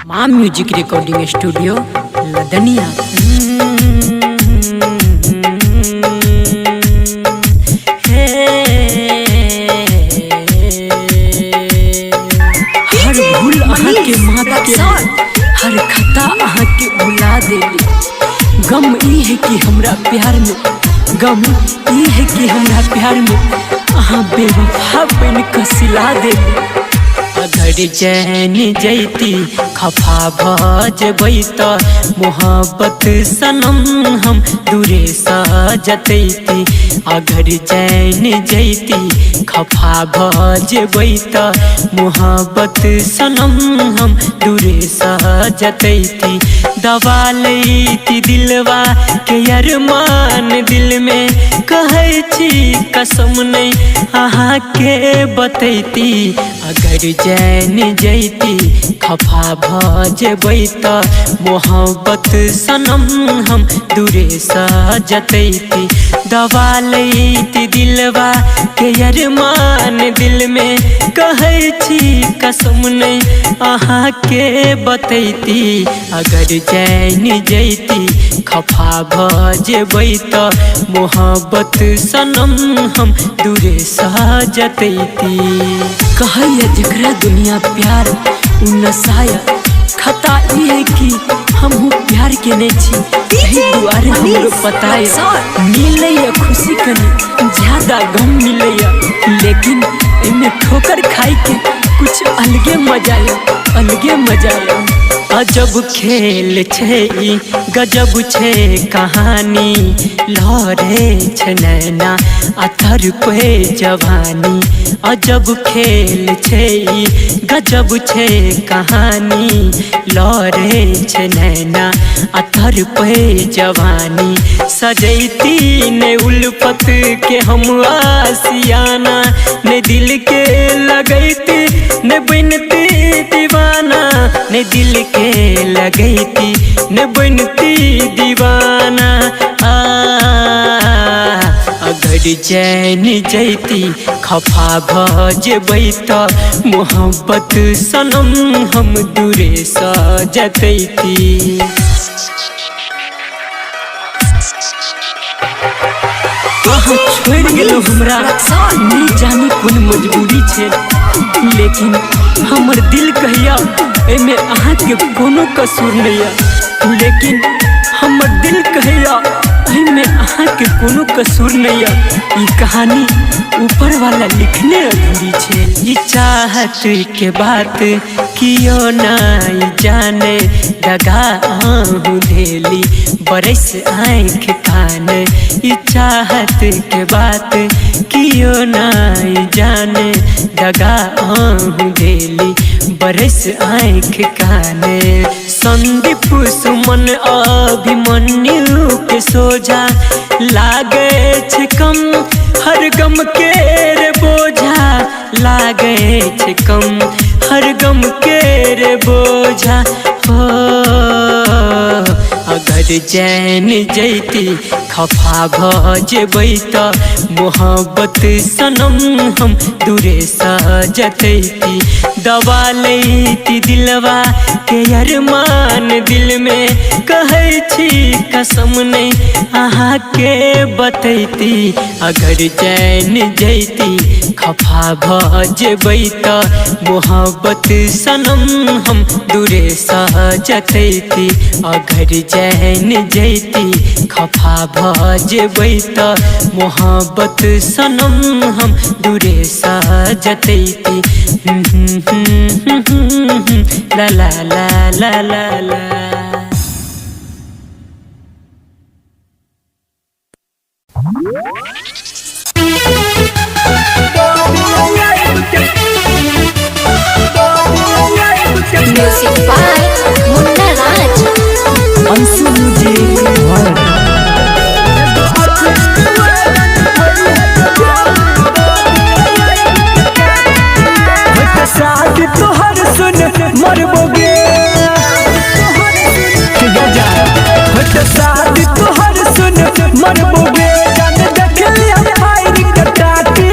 माँ music recording studio Ladania. हर भूल अहाँ के माफ के हर खता अहाँ के भुला देली। गम ई है कि हमरा प्यार में अहाँ बेवफा बन के सिला देली। अगर चैन जैती खफा भजबै त मोहब्बत सनम हम दूरे सजतैती। अगर चैन जैती खफा भजबै त मोहब्बत सनम हम दूरे सजतैती। दबा लैती दिलवा के अरमान दिल में कहै छी कसम नहीं अहाँ के बतैती। अगर चैन जैती खफा भजबै त मोहब्बत सनम हम दूरे सजतैती। दबा लैती दिलवा के अरमान दिल में कहै छी कसम नहीं अहाँ के बतैती। अगर चैन जैती खफा भजबै त मोहब्बत सनम हम दूरे सजतैती। कहैया जकरा दुनिया प्यार उ नसाया खता ई है कि हमहू प्यार के नहीं छी। यही दुआरे हमरो पताया मिलैया खुशी कनी ज्यादा गम मिलैया, लेकिन इनमें ठोकर खाई के कुछ अलगे मजा या। अजब खेल छै ई गजब छै कहानी, लहरे छै नैना अथर पे जवानी। अजब खेल छै ई गजब छै कहानी, लहरे छै नैना अथर पे जवानी। सजैती ने उल्फत के हम आसियाना, ने दिल के लगैती ने बनती दीवाना, ने दिल के लगैती ने बनती दीवाना। अगर चैन जैती खफा भजबै त मोहब्बत सनम हम दूरे सजतैती। अहाँ छोड़ गेलो हमरा नहीं जानी कोन मजबूरी छै, लेकिन हमर दिल कहिया एमे अहाँ के कोनो कसूर नहीं है। लेकिन हमर दिल कहिया एमे अहाँ के कोनो कसूर नहीं है। ई कहानी ऊपर वाला लिखने अधूरी छे। ई चाहत के बात कियो नहीं जाने, दगा आहू धेली बरस आँख कान। ई चाहत के बात कियो नहीं जाने, दगा आहू धेली बरस आँख कान। संदीप सुमन अभिमन्यु के सोझा लागे छै कम हर गम के रे बोझा, लागे छै कम हर गम के रे बोझा। हो अगर चैन जैती खफा भजबै त मोहब्बत सनम हम दूरे सजतैती। दबा लैती दिलवा के अरमान दिल में कहै छी कसम नहीं अहाँ के बतैती। अगर चैन जैती खफा भजबै त मोहब्बत सनम हम दूरे सजतैती। अगर चैन जैती खफा भजबै त मोहब्बत सनम हम दूरे सजतैती। ला ला ला ला ला ला। Music by Munna Raj. Anshu music world. शादी तोहर सुन मरबोगे शादी तोहर सुन मरबोगे, जान देख लिया फायर कटाती।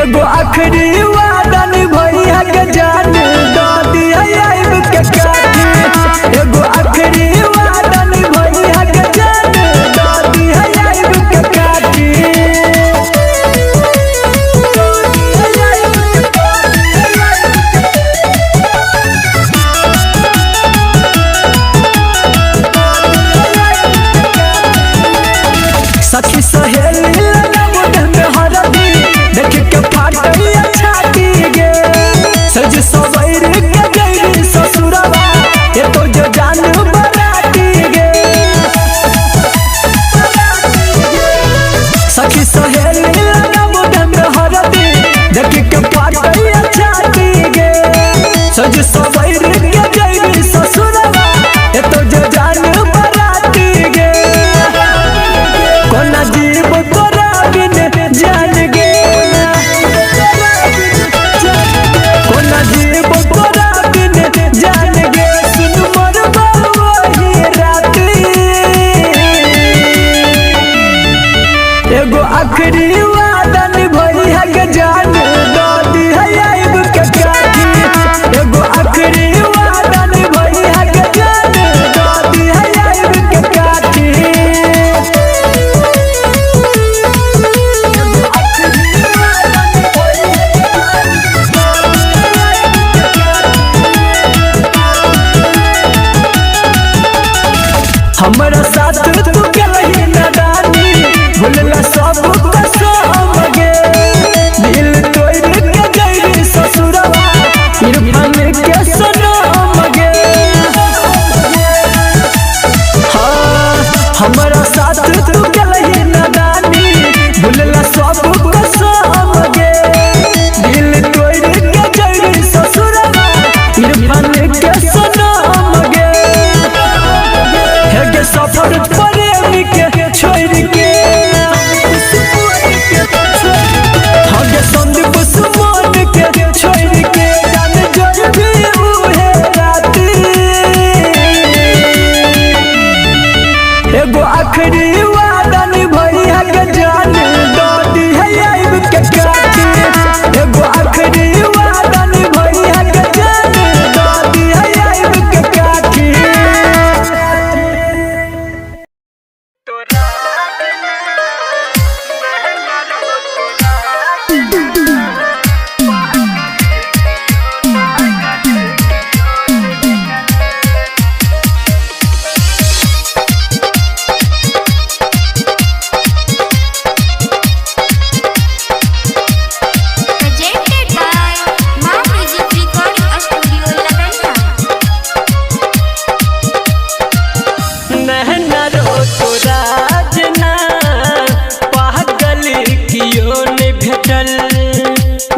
एगो आखिरी वादा निभैया के जान दादी आइब के काटी एगो आखिरी वादा निभैया के जान दादी आइब के काटी सखी सहेली लगा मुझ में हरदी देख के फाटई छाती गे सज सवैर के गई ससुरवा ये तो जो जान बराती गे सखी सहेली लगा मुझ में हरदी देख के फाटई छाती गे सज सवैर के गई ससुरवा ये तो जो जान बराती गे कोना जीव तोरा बिन जान गे कोना जीव तोरा बिन जान गे सुन मोर वही राती एगो आखिरी वादा निभैया के जान दादी आइब के काटी एगो आखिरी वादा निभैया के जान दादी आइब के काटी हमरा साथ तू गलही नादानी भूलला सब कसम गे दिल तोड़ के गई ससुरवा इरफान के सनम गे हाँ हमरा साथ तू गलही नादानी भूलला सब कसम गे दिल तोड़ के गई ससुरवा इरफान के सनम गे हेगे सफर प्रेमी के छोड़ के हेगे संदीप सुमन के छोड़ के जान जोर भी उहे राती एगो आखिरी वादा निभैया के जान दादी आइब के काटी एगो आखिरी वादा निभैया के जान दादी आइब के काटी Presented by Ma Music Recording Studio, Lavania. नहना रो तो राजना पागल कियो ने भेटल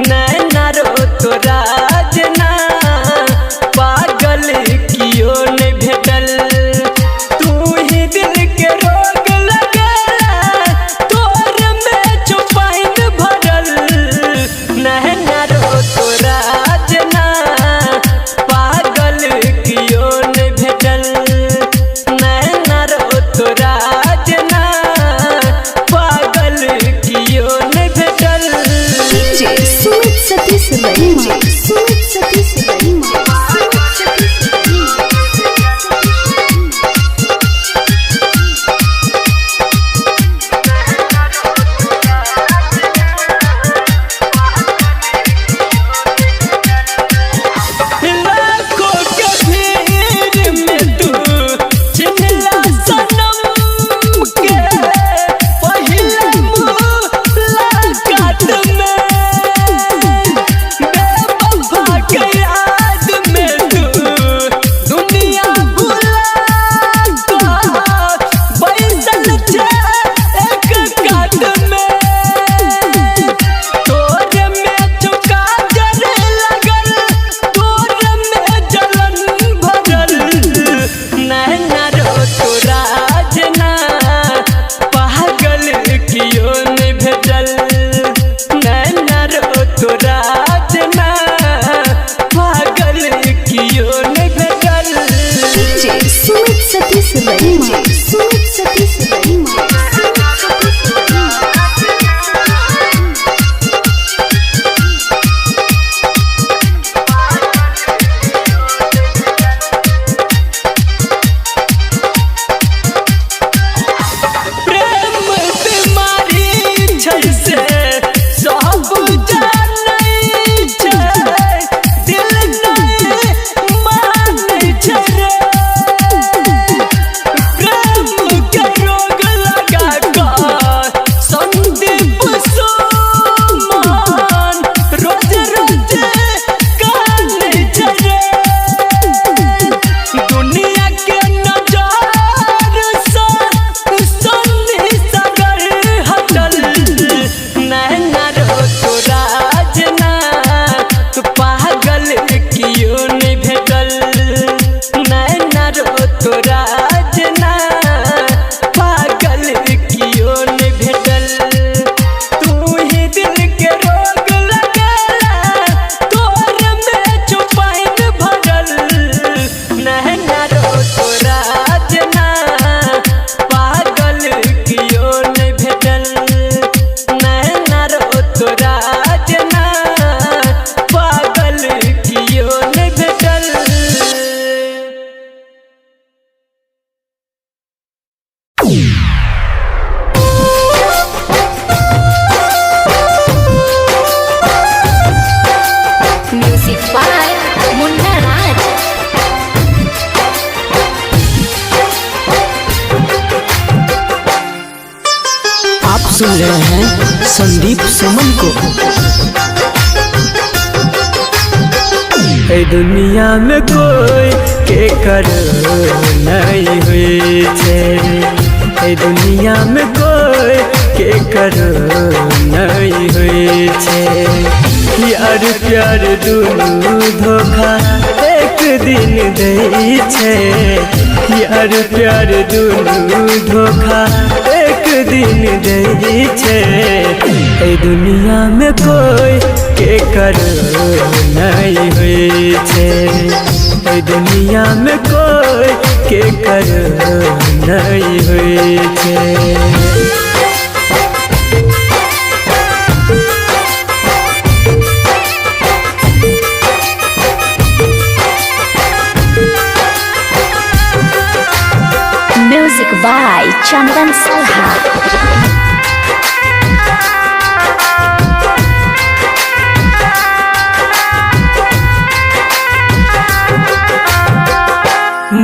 नहना रो तो राजना पागल कियो ने भेटल तू ही दिल के रोग लगेला तोर में चुपाइन भरल नहना रो तो राजना पागल कियो ने भेटल नैना रो तो राजना पागल कियो ने भेटल DJ Sumit Satish Varma. Sumit Satish Varma. लाखों के भीड़ में तू चिन्हला सनम के पहिला मुलाकात में बेवफा साजना पागल कियो न भेटल। Music by Munna Raj. आप सुन रहे हैं संदीप सुमन को। ए दुनिया में कोई के कर नहीं हुई छे, ए दुनिया में कोई के कर नहीं हुई छे। यार प्यार दुनू धोखा एक दिन दे छे, यार प्यार दुनू धोखा एक दिन दे छे। ए दुनिया में कोई के कर नहीं हुई छे, ए दुनिया में कोई के कर नहीं हुई छे। Music by Chandan Salha.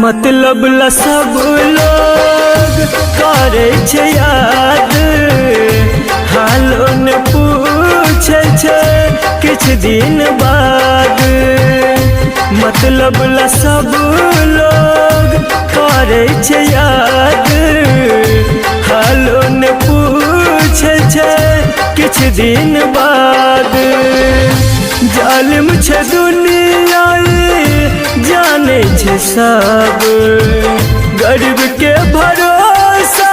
मतलब ला सब लोग करे छे याद, हालो ने पूछे छे किछ दिन बाद। मतलब ला सब लोग करे छे याद, हालो ने पूछे छे किछ दिन बाद। जालिम छे दुनिया जाने छे सब, गरीब के भरोसा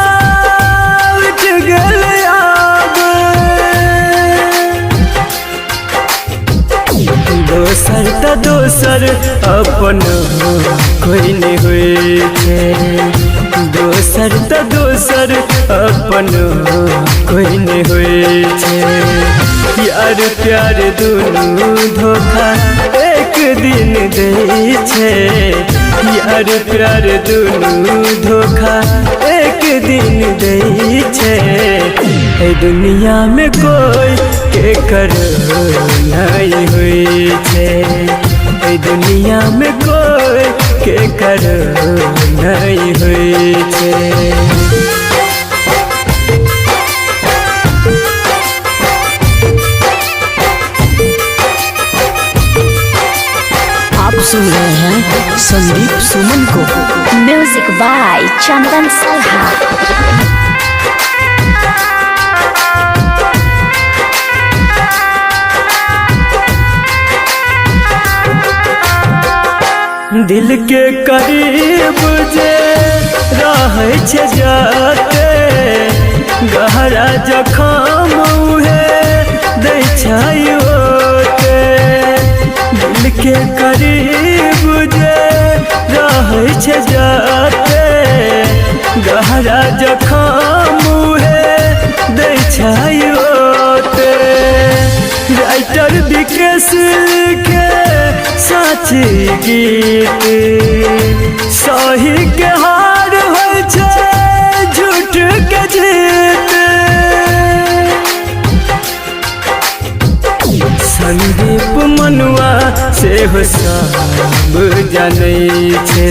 उठ गेल आब। दोसर त दोसर अपन कोई नहीं हुई छे, दोसर त दोसर अपन कोई नहीं हुई छे। यार प्यार दुनू धोखा एक दिन दे छे, यार प्यार दुनू धोखा एक दिन दे छे। ए दुनिया में कोई के कर नहीं हुई छे, ए दुनिया में कोई के कर नहीं हुई छे। आप सुन रहे हैं संदीप सुमन को। Music by Chandan Salha. दिल के करीब जे रहे छे जाते, गहरा जखम उहे दै छै ओते। दिल के करीब जे रहे छे जाते, गहरा जखम उहे दै छै ओते। राइटर विकेश लिखे साची गीत, सही के हार होइ छै झूठ के जीत। संदीप मनुआ से हो सब जानै छे,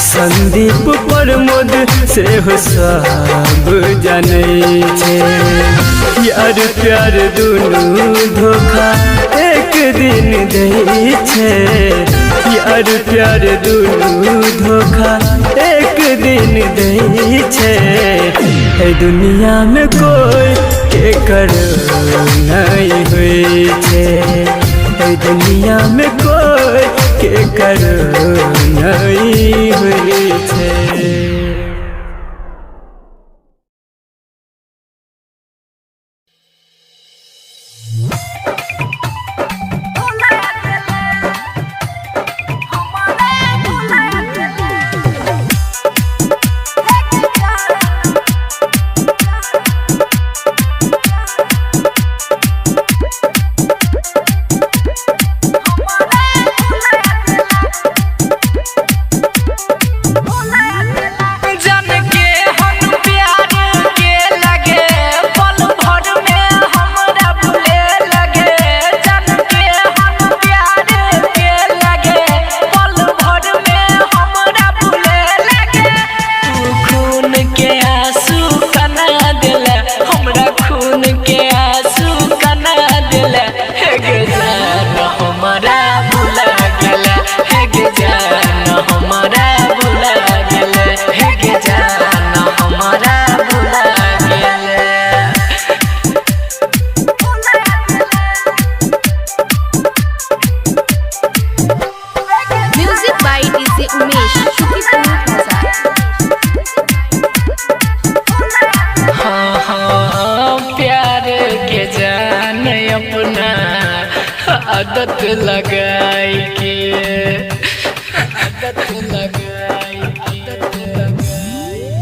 संदीप प्रमोद से हो सब जानै छे। यार प्यार दुनू धोखा एक दिन दे छे, यार प्यार दुनू धोखा एक दिन दे छे। ए दुनिया में कोई के कर नहीं हुई छे, ए दुनिया में कोई के कर नहीं हुई छे। डीजे उमेश शुक्रिया बाजार। हाँ हाँ प्यार के जान अपना आदत लगाई के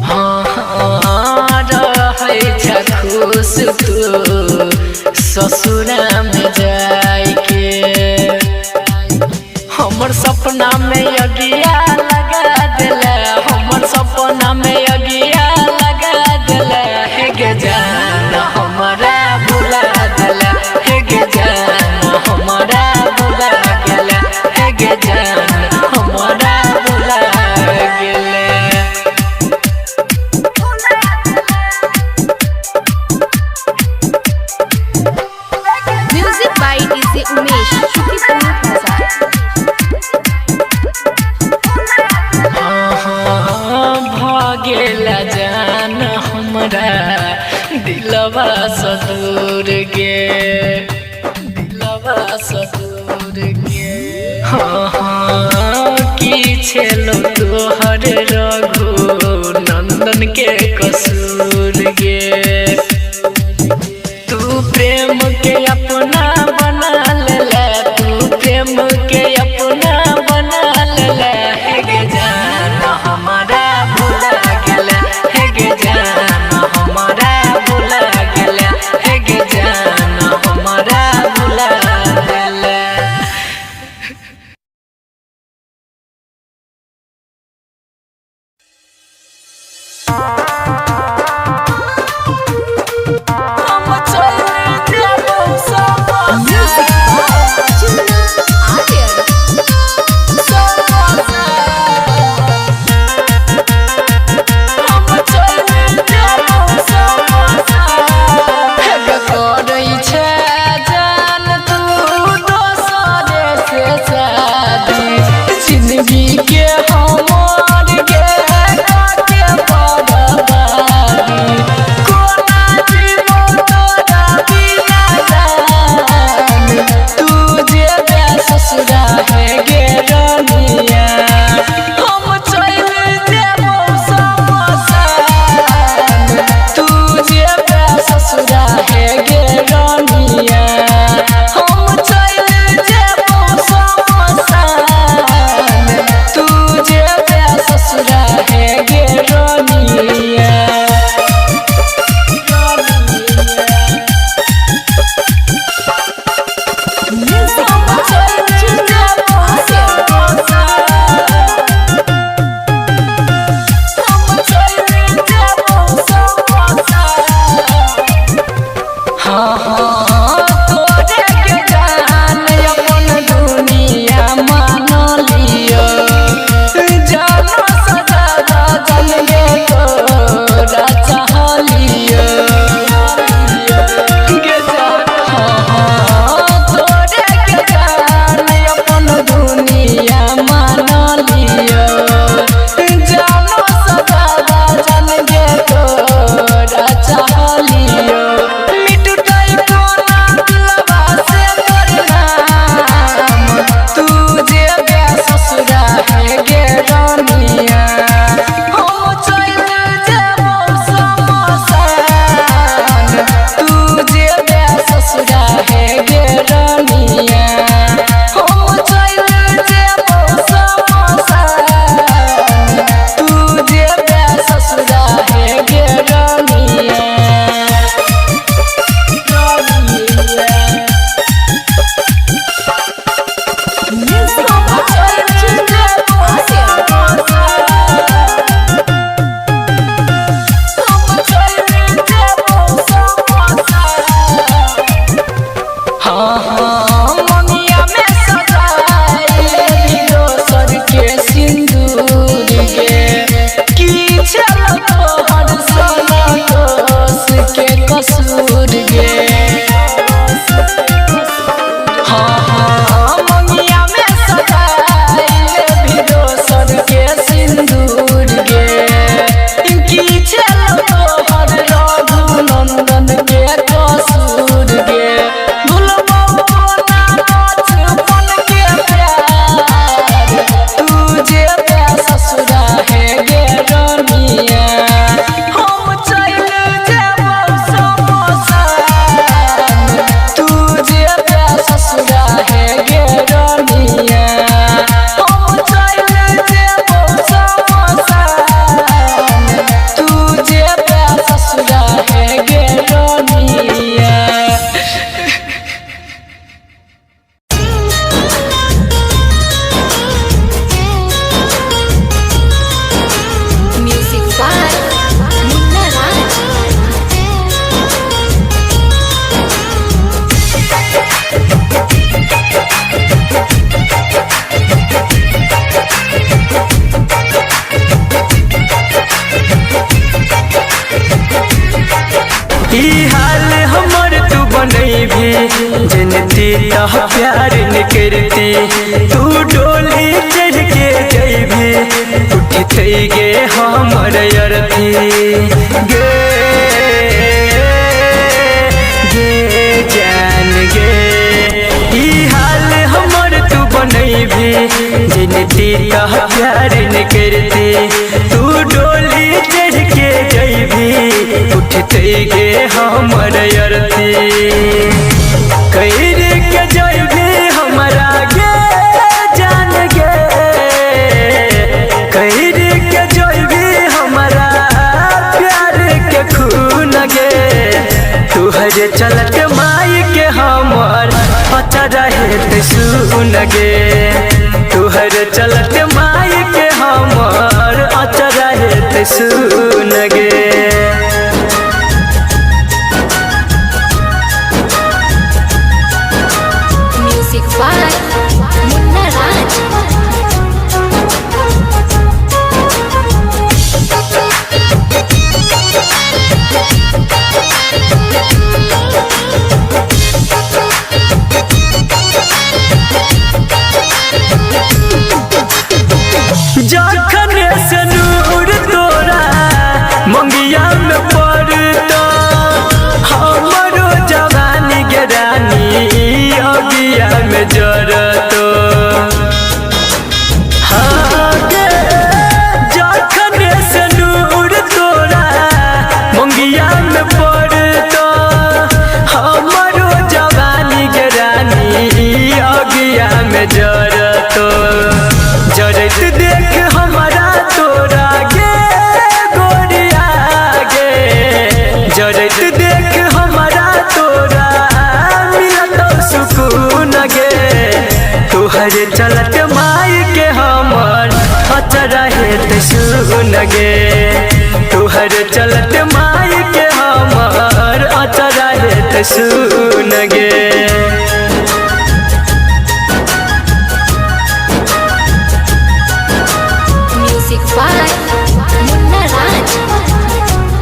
हाँ हाँ रहे छ खुश तू ससुरा में जाई के हमर सपना में अगिया लगा दिला हमर सपना में अगिया लगा दिला हे गे जान हमारा भुला दिला हे गे जान हमारा भुला गेला हे गे जान हमारा भुला गेला। म्यूजिक बाय डीजे उमेश शुक्रिया बाजार। भागेला जान हमरा दिलवा सदूर गे हाँ हाँ की छेलो तोहर रघु नंदन के कसूर गे तू प्रेम के अपना बना ले तू प्रेम के अपना बना ले हे गे जान हमारा भुला गेला हे गे जान हमारा भुला गेला हे गे जान हमारा भुला गेला। Music by Chunna Aryar. जिंदगी के हमार के काटे बर्बादी कोना जीवन तोरा बिना जान तू जे बे ससुरा है गे रनिया हम चल जेबो समसान तू जे बे ससुरा है गे रनिया हम चल जेबो समसान तू जे बे ससुरा है गे रनिया। Music by Chunna Aryar. हाँ हाँ तोरे के जान अपन दुनिया मान लियो जानो सदा जन गे तोरा चाह लियो गे जान हाँ हाँ तोरे के तीता प्यार न करती तू डोली चढ़ के जइबे उठते गे हमर अरथी गे गे जान गे ई हाल हमर तू बनैबे जिन तीता प्यार न करती तू डोली चढ़ के जइबे उठते गे हमर अरथी कैर के जइबे हमरा गे जान गे कैर के जइबे हमरा प्यार के खून गे तुहर चलत माई के हमर पता रहे ते सुन गे तुहर चलत माई के हमर अचा रहे ते सुन गे Music by Munna Raj. जखन से नूर तोरा मंगिया में पड़ता हमरो जवानी के रानी अगिया में जरतो हाँ गे जखन से नूर तोरा मंगिया में पड़ता हमरो जवानी के रानी अगिया में जरतो जरत देख हमारा तोरा गे गोरिया गे जरत देख हमारा तोरा मिलत सुकून गे तुहर चलत माई के हमर अचरा हेत सुन गे तुहर चलत माई के हमर अचरा हेत सुन गे Music by Munna Raj.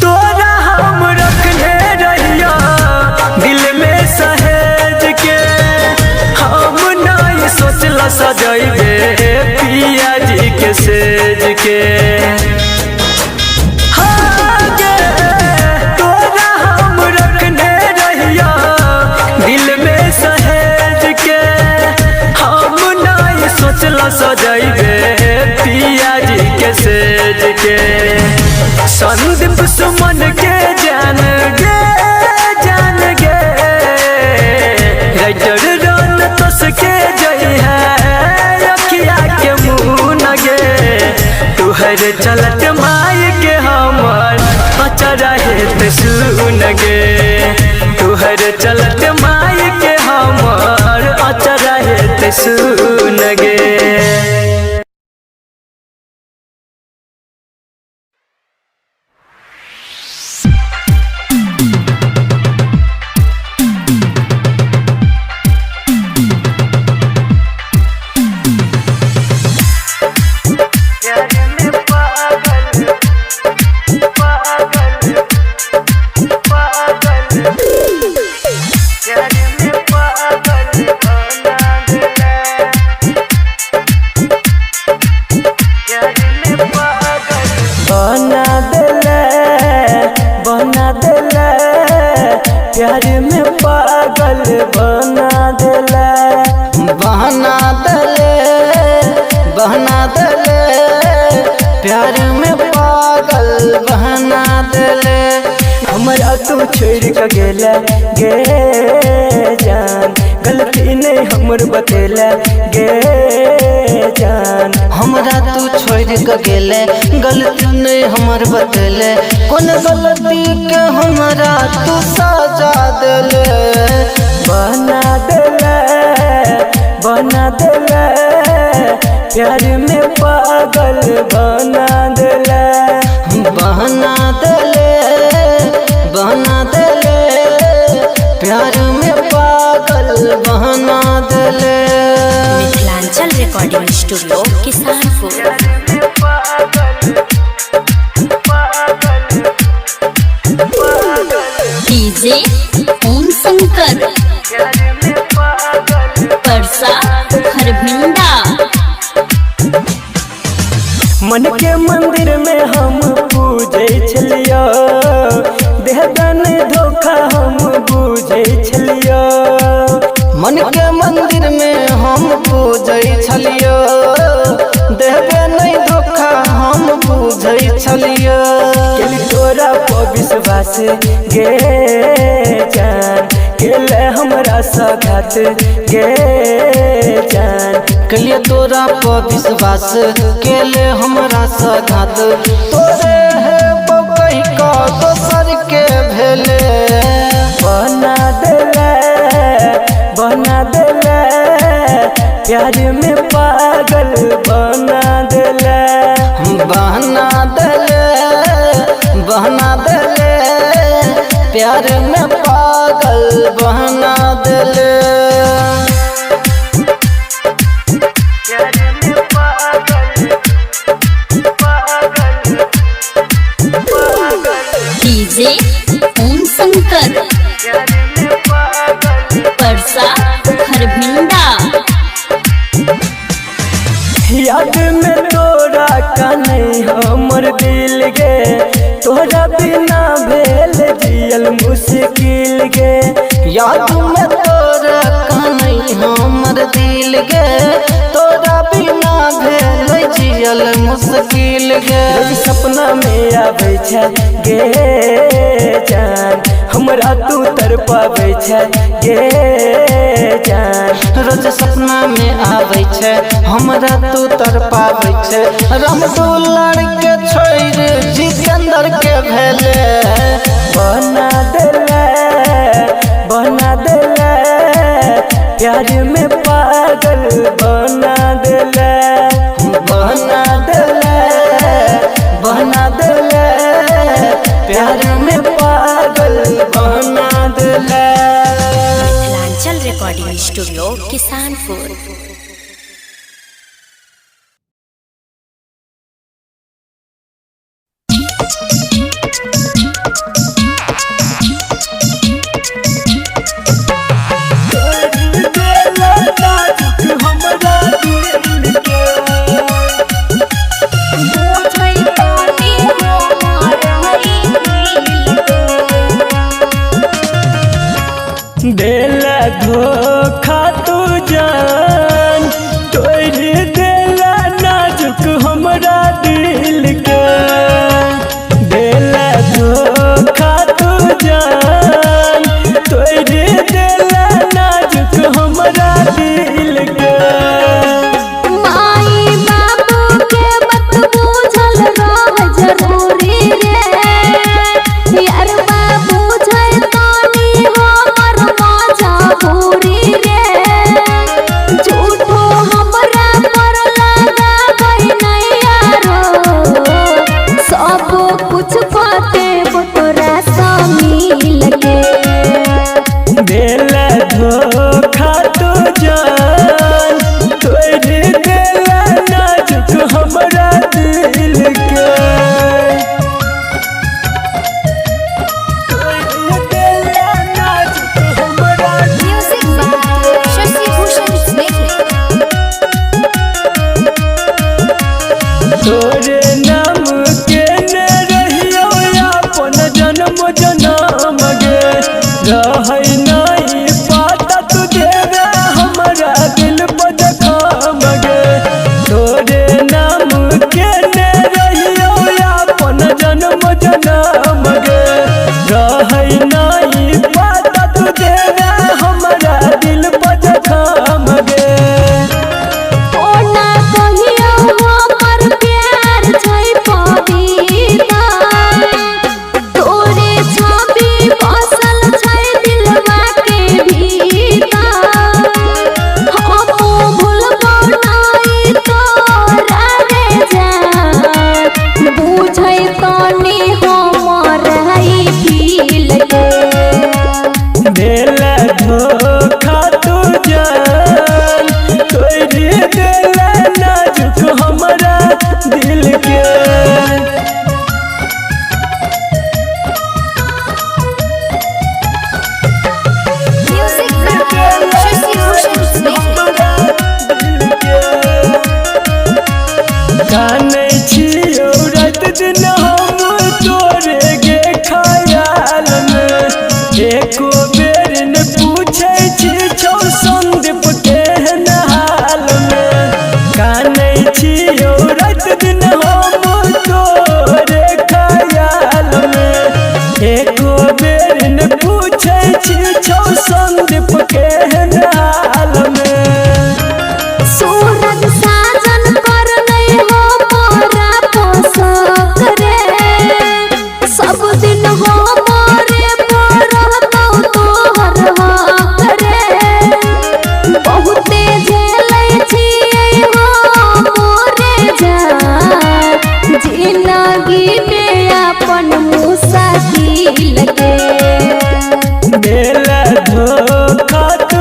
तोरा हम रखने रहिया दिल में सहेज के हम नहीं सोचला सजैबे पिया जी के सेज के हाँ गे, तोरा हम रखने रहिया दिल में सहेज के हम नहीं सोचला सजैबे पिया जी के सेज के संदीप सुमन के जान गे राइटर रन तस के जई है अखिया के मुँह गे तुहर चलत माई के हमर अचरा हेत सुन गे तुहर चलत माई के हमर अचरा हेत सुन गे प्यार में पागल बना देला प्यार में पागल बना देले हमरा तू छोड़ के गेला गे जान गलती नहीं हमर बतेला गे जान हमरा तू छोड़ के गेले गलती नहीं हमर बतेले कौन गलती के हमरा तू सजा देले बना देला प्यार में पागल बना देला बना देले प्यार में पागल बहना दिले। Mithilanchal recording studio Kisanpur. DJ Om Shankar Parsa Harbhinda. मन के मंदिर में हम पूजे छलिया, देहदान धोखा हम पूजे छलिया। मन के मंदिर में हम पूजै छलियो, देहबे नहीं धोखा हम पूजै छलियो। केली तोरा पर विश्वास गे जान, केले हमरा सगात गे जान। कलिए तोरा पर विश्वास केले हमरा सगात, तोरे है कही का दोसर के भेले। बना देले प्यार में पागल बना देले। बहना देले प्यार में पागल बहना देले। डीजे ओम शंकर परसा हरभिंडा। याद में तोरा का नहीं हमर दिल गे, तोरा बिना भेल जियल मुश्किल गे। याद में तोरा का नहीं हमर दिल गे, तोरा बिना भेल जियल मुश्किल गे। रोज सपना में आबै छै गे जान, हमरा तू तरपाबै छै गे जान। रोज सपना में आबै छै हमरा तू तरपाबै छै। रामदुलार के छोड़ जितेंद्र के भेले। बना देले प्यार में पागल बना देले। बना देले प्यार में पागल बना देले। Mithilanchal recording studio Kisanpur. देला धोखा तू जान, तोड़ देला नाजुक हमरा दिल के। देला धोखा तू जान, तोड़ देला नाजुक हमरा दिल के। माई बाबू के मत बूझल रह जरूरी रे, यार बाबू छै तानी हमर मजबूरी रे। झूठो हमरा पर लगाबै नहीं यारो, सब कुछ बाते तोरा सा मिल के। देला धोखा तू जान, तोड़ देला नाजुक हमरा दिल के। तोड़ देला नाजुक हमरा म्यूजिक बाय शशि भूषण स्नेह। तोरे नाम के न रहियो अपन जन्म जनम गे। रहै नहीं पाता तू देवे हमरा जिंदगी में अपन मुसाकिल के मेला धोखा तू